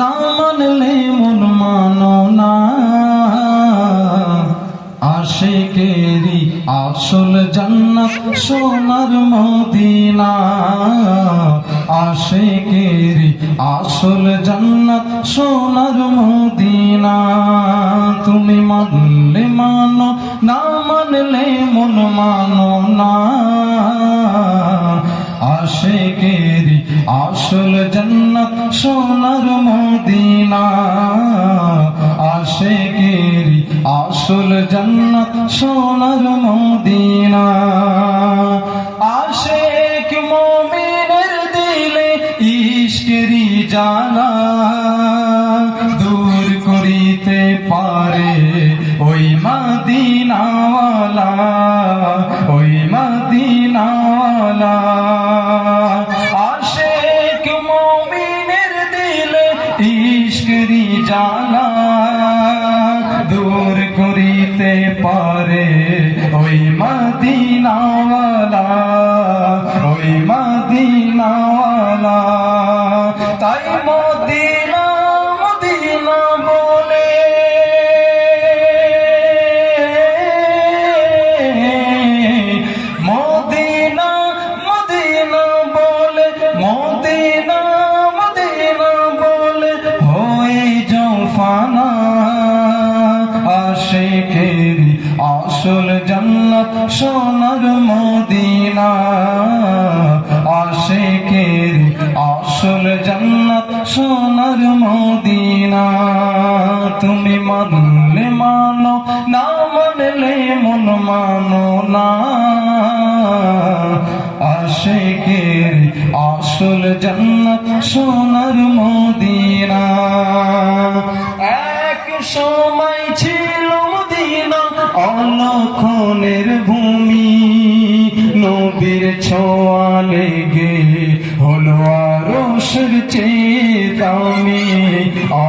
না মানলে মন মানো না, আশিকেরি আসল জান্নাত সোনার মদিনা, আশিকেরি আসল জান্নাত সোনার মদিনা। তুমি মানলে মানো, না মানলে মন মানো না, আশিকেরি আসল জান্নাত সোনার মদিনা, আশিকেরি আসল জান্নাত সোনার মদিনা। আশিক মুমিনের দিলে ইশকেরি জ্বালা দূর করিতে পারে ওই মদিনাওয়ালা, ওই মদিনাওয়ালা। আশিক মুমিনের দিলে ইশকেরি জ্বালা দূর করিতে পারে ওই মদিনাওয়ালা, ওই মদিনাওয়ালা। তাই মদিনা মদিনা বলে মদিনা মদিনা বলে, মদিনা মদিনা বলে হয়ে যাও ফানা। আশিকেরি আসল জান্নাত সোনার মদিনা, আশিকেরি আসল জান্নাত সোনার মদিনা। তুমি মানলে মানো, না মানলে মন মানো না, আশিকেরি আসল জান্নাত সোনার মদিনা। এক সময় ছিল মদিনা অলক্ষণের ভূমি, নবীর ছোঁয়া লেগে হলো আরশের চেয়ে দামি,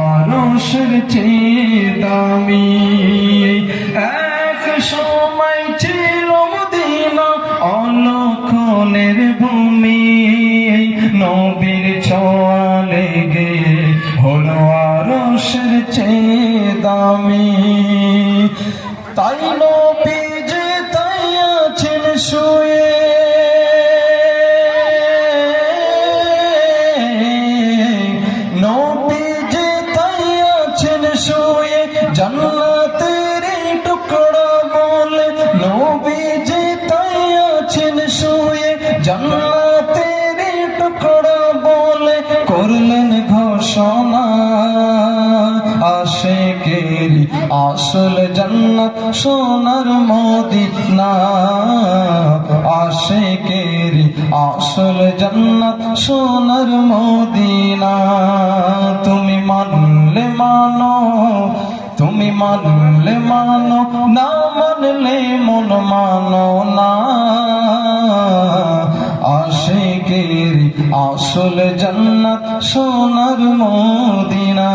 আরশের চেয়ে দামি। এক সময় ছিল মদিনা অলক্ষণের ভূমি, নবীর ছোঁয়া লেগে হলো আরশের চেয়ে দামি। তাই নবী যে তাই আছেন শুয়ে, নবী যে তাই আছেন শুয়ে জান্নাতের টুকরা বলে, নবী যে তাই আছেন শুয়ে জান্নাতের টুকরা বলে করলেন ঘোষণা। আশিকেরি আসল জান্নাত সোনার মদিনা, আশিকেরি আসল জান্নাত সোনার মদিনা। তুমি মানলে মানো, তুমি মানলে মানো, না মানলে মন মানো না, আশিকেরি আসল জান্নাত সোনার মদিনা।